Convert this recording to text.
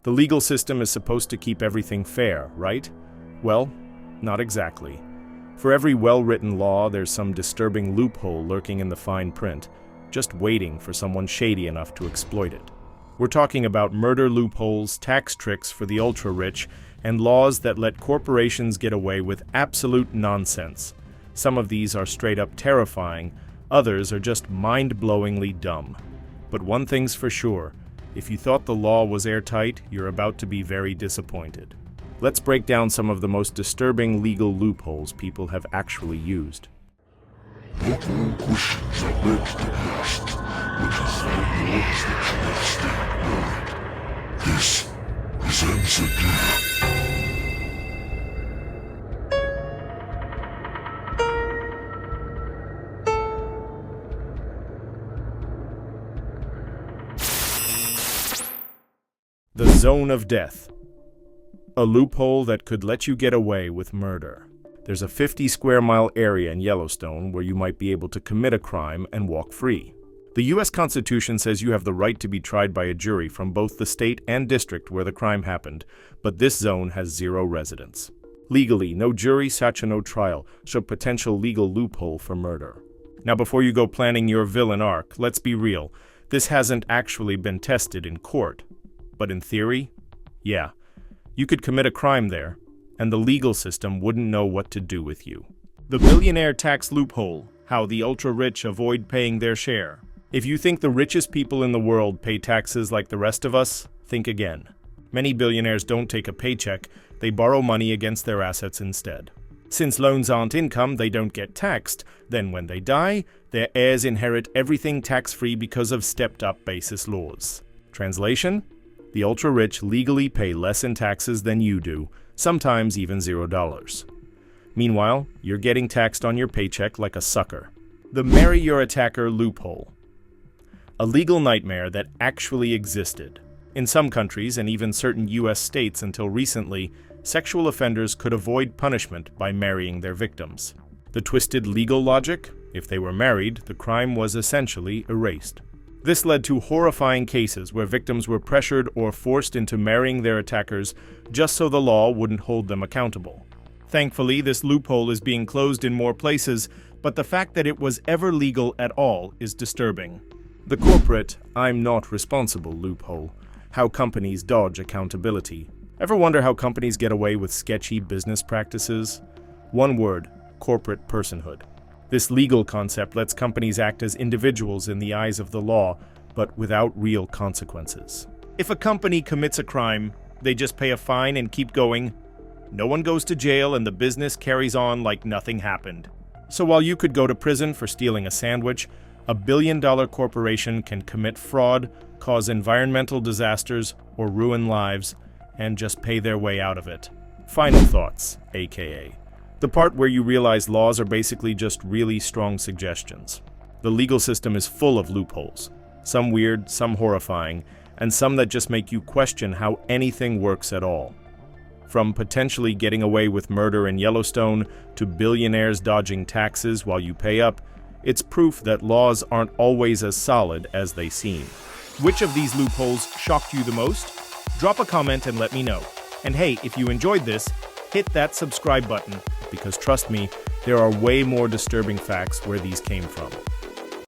The legal system is supposed to keep everything fair, right? Well, not exactly. For every well-written law, there's some disturbing loophole lurking in the fine print, just waiting for someone shady enough to exploit it. We're talking about murder loopholes, tax tricks for the ultra-rich, and laws that let corporations get away with absolute nonsense. Some of these are straight up terrifying, others are just mind-blowingly dumb. But one thing's for sure, if you thought the law was airtight, you're about to be very disappointed. Let's break down some of the most disturbing legal loopholes people have actually used. Not all questions are meant to be asked, but find the ones that you must ignore. This is Answer Key. The zone of death. A loophole that could let you get away with murder. There's a 50-square-mile area in Yellowstone where you might be able to commit a crime and walk free. The U.S. Constitution says you have the right to be tried by a jury from both the state and district where the crime happened, but this zone has 0 residents. Legally, no jury, such no trial, so potential legal loophole for murder. Now before you go planning your villain arc, let's be real. This hasn't actually been tested in court. But in theory, yeah, you could commit a crime there, and the legal system wouldn't know what to do with you. The billionaire tax loophole, how the ultra-rich avoid paying their share. If you think the richest people in the world pay taxes like the rest of us, think again. Many billionaires don't take a paycheck, they borrow money against their assets instead. Since loans aren't income, they don't get taxed. Then when they die, their heirs inherit everything tax-free because of stepped-up basis laws. Translation? The ultra-rich legally pay less in taxes than you do, sometimes even $0. Meanwhile, you're getting taxed on your paycheck like a sucker. The marry your attacker loophole. A legal nightmare that actually existed. In some countries, and even certain U.S. states until recently, sexual offenders could avoid punishment by marrying their victims. The twisted legal logic? If they were married, the crime was essentially erased. This led to horrifying cases where victims were pressured or forced into marrying their attackers just so the law wouldn't hold them accountable. Thankfully, this loophole is being closed in more places, but the fact that it was ever legal at all is disturbing. The corporate, I'm not responsible loophole. How companies dodge accountability. Ever wonder how companies get away with sketchy business practices? One word, corporate personhood. This legal concept lets companies act as individuals in the eyes of the law, but without real consequences. If a company commits a crime, they just pay a fine and keep going. No one goes to jail and the business carries on like nothing happened. So while you could go to prison for stealing a sandwich, a billion-dollar corporation can commit fraud, cause environmental disasters, or ruin lives, and just pay their way out of it. Final thoughts, aka. The part where you realize laws are basically just really strong suggestions. The legal system is full of loopholes, some weird, some horrifying, and some that just make you question how anything works at all. From potentially getting away with murder in Yellowstone to billionaires dodging taxes while you pay up, it's proof that laws aren't always as solid as they seem. Which of these loopholes shocked you the most? Drop a comment and let me know. And hey, if you enjoyed this, hit that subscribe button, because trust me, there are way more disturbing facts where these came from.